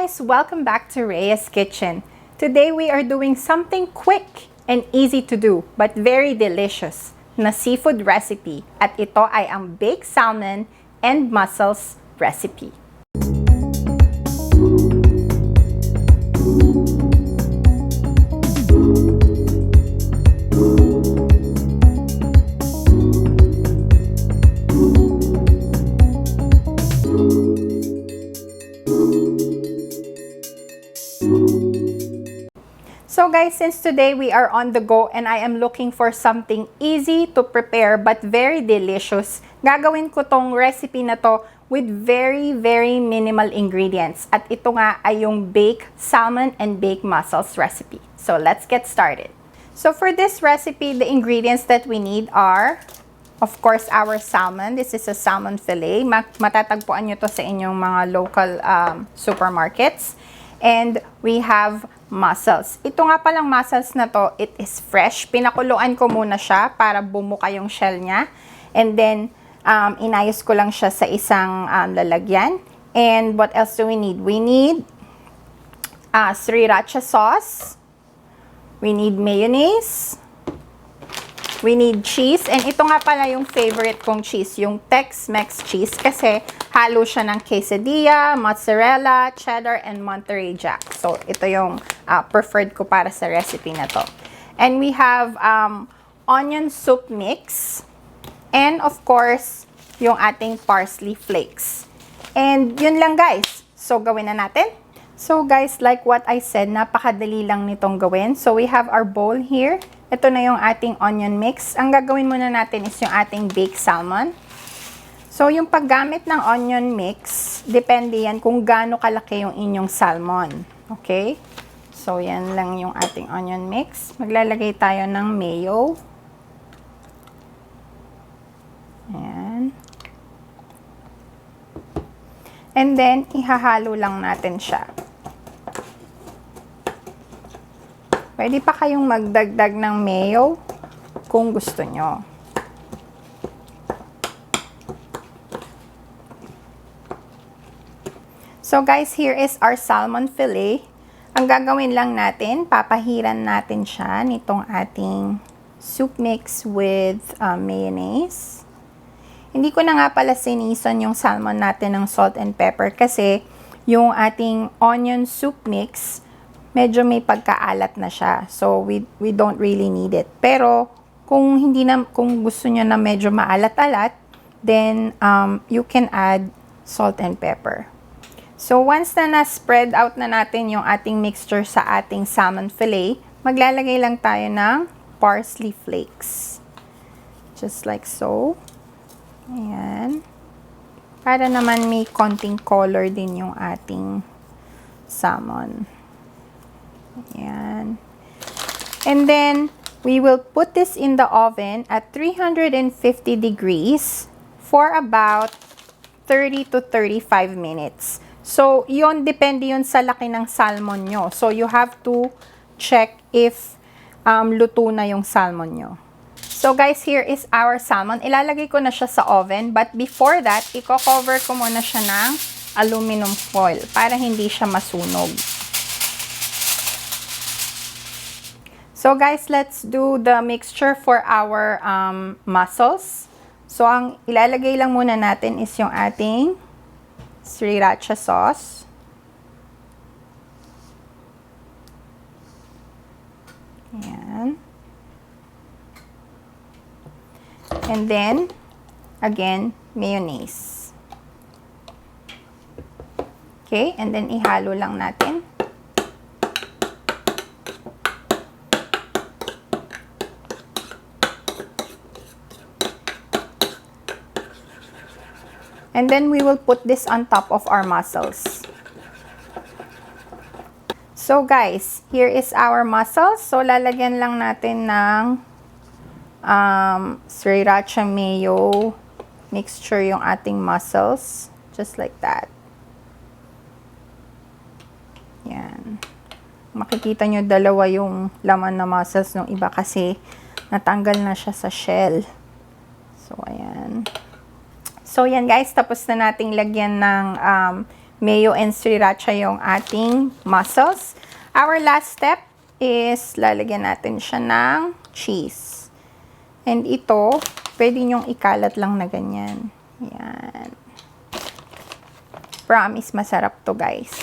guys! Welcome back to Rhea's Kitchen. Today we are doing something quick and easy to do but very delicious na seafood recipe at ito ay ang baked salmon and mussels recipe. So guys, since today we are on the go and I am looking for something easy to prepare but very delicious, gagawin ko tong recipe na to with very minimal ingredients. At ito nga ay yung baked salmon and baked mussels recipe. So let's get started. So for this recipe, the ingredients that we need are, of course, our salmon. This is a salmon fillet. Matatagpuan nyo to sa inyong mga local supermarkets. And we have mussels. Ito nga palang mussels na to, it is fresh. Pinakuluan ko muna siya para bumuka yung shell niya. And then, inayos ko lang siya sa isang lalagyan. And what else do we need? We need sriracha sauce. We need mayonnaise. We need cheese. And ito nga pala yung favorite kong cheese, yung Tex-Mex cheese. Kasi halo siya ng quesadilla, mozzarella, cheddar, and Monterey Jack. So, ito yung preferred ko para sa recipe na to. And we have onion soup mix. And of course, yung ating parsley flakes. And yun lang guys. So, gawin na natin. So guys, like what I said, napakadali lang nitong gawin. So, we have our bowl here. Ito na yung ating onion mix. Ang gagawin muna natin is yung ating baked salmon. So, yung paggamit ng onion mix, depende yan kung gaano kalaki yung inyong salmon. Okay? So, yan lang yung ating onion mix. Maglalagay tayo ng mayo. Ayan. And then, ihahalo lang natin siya. Pwede pa kayong magdagdag ng mayo kung gusto nyo. So guys, here is our salmon fillet. Ang gagawin lang natin, papahiran natin siya nitong ating soup mix with mayonnaise. Hindi ko na nga pala sinison yung salmon natin ng salt and pepper kasi yung ating onion soup mix, medyo may pagkaalat na siya. So, we don't really need it. Pero, kung gusto nyo na medyo maalat-alat, then, you can add salt and pepper. So, once na na-spread out na natin yung ating mixture sa ating salmon fillet, maglalagay lang tayo ng parsley flakes. Just like so. Ayan. Para naman may konting color din yung ating salmon. Ayan. And then, we will put this in the oven at 350 degrees for about 30 to 35 minutes. So, yun, depende yun sa laki ng salmon nyo. So, you have to check if luto na yung salmon nyo. So, guys, here is our salmon. Ilalagay ko na siya sa oven. But before that, i-cover ko muna siya ng aluminum foil para hindi siya masunog. So guys, let's do the mixture for our mussels. So ang ilalagay lang muna natin is yung ating sriracha sauce. Ayan. And then, again, mayonnaise. Okay, and then ihalo lang natin. And then we will put this on top of our mussels. So guys, here is our mussels. So lalagyan lang natin ng sriracha mayo mixture yung ating mussels. Just like that. Yan. Makikita nyo dalawa yung laman na mussels ng iba kasi natanggal na siya sa shell. So ayan. So, yan guys, tapos na nating lagyan ng mayo and sriracha yung ating mussels. Our last step is lalagyan natin siya ng cheese. And ito, pwede nyong ikalat lang na ganyan. Yan. Promise, masarap to, guys.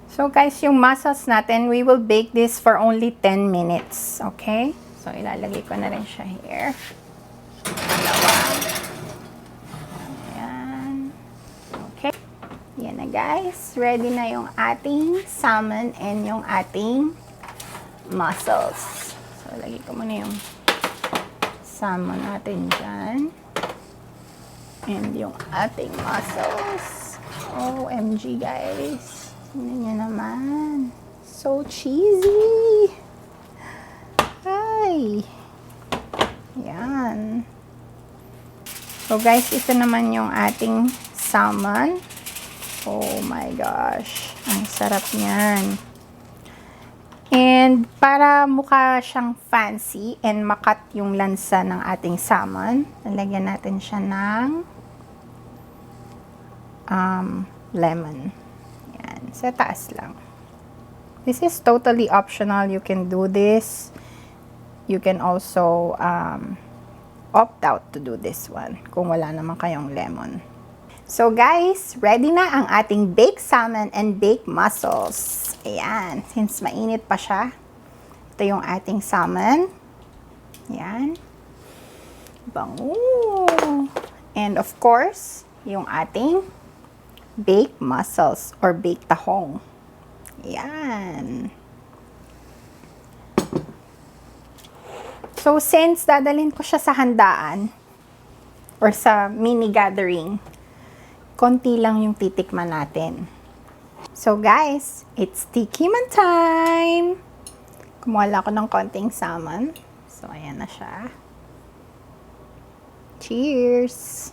So, guys, yung mussels natin, we will bake this for only 10 minutes. Okay? So, ilalagay ko na rin siya here. Dalawa. Ayan. Okay. Yan na, guys. Ready na yung ating salmon and yung ating mussels. So, lagay ko muna yung salmon natin dyan. And yung ating mussels. OMG, guys. Tingnan nyo naman. So cheesy. Ay. Yan. So, guys, ito naman yung ating salmon. Oh my gosh. Ang sarap niyan. And para mukha siyang fancy and makat yung lansa ng ating salmon, lalagyan natin siya ng lemon. Yan. Sa taas lang. This is totally optional. You can do this. You can also opt out to do this one kung wala naman kayong lemon. So guys, ready na ang ating baked salmon and baked mussels. Ayan, since mainit pa siya. Ito yung ating salmon. Ayan. Bango. And of course, yung ating baked mussels or baked tahong. Ayan. So, since dadalhin ko siya sa handaan or sa mini gathering, konti lang yung titikman natin. So, guys, it's tikiman time! Kumuha lang ako ng konting salmon. So, ayan na siya. Cheers!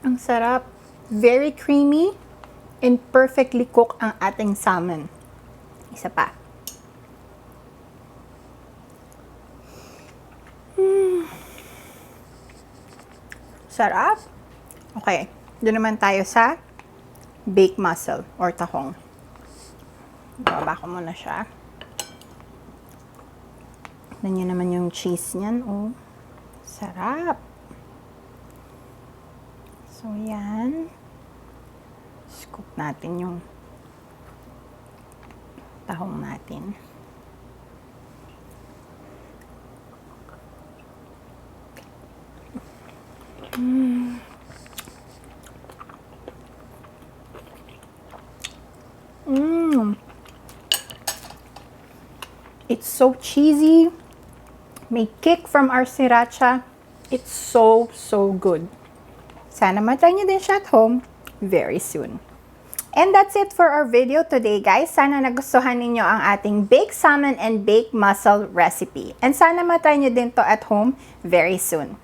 Ang sarap. Very creamy and perfectly cooked ang ating salmon. Isa pa. Sarap. Okay. Doon naman tayo sa baked mussel or tahong. Bababa ko muna siya. Tignan naman yung cheese niyan. Oh. Sarap. So, yan. Scoop natin yung tahong natin. It's so cheesy. May kick from our sriracha. It's so good. Sana matry nyo din siya at home very soon. And that's it for our video today, guys. Sana nagustuhan ninyo ang ating baked salmon and baked mussel recipe. And sana matry nyo din to at home very soon.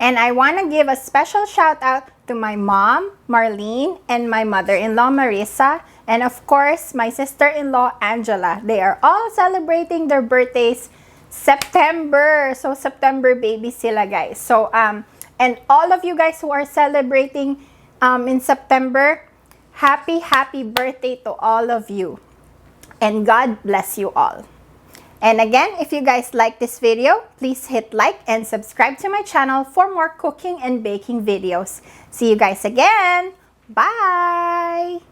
And I want to give a special shout out to my mom, Marlene, and my mother-in-law, Marissa, and of course, my sister-in-law, Angela. They are all celebrating their birthdays September. So, September babies sila, guys. So, and all of you guys who are celebrating in September, happy birthday to all of you. And God bless you all. And again, if you guys like this video, please hit like and subscribe to my channel for more cooking and baking videos. See you guys again. Bye!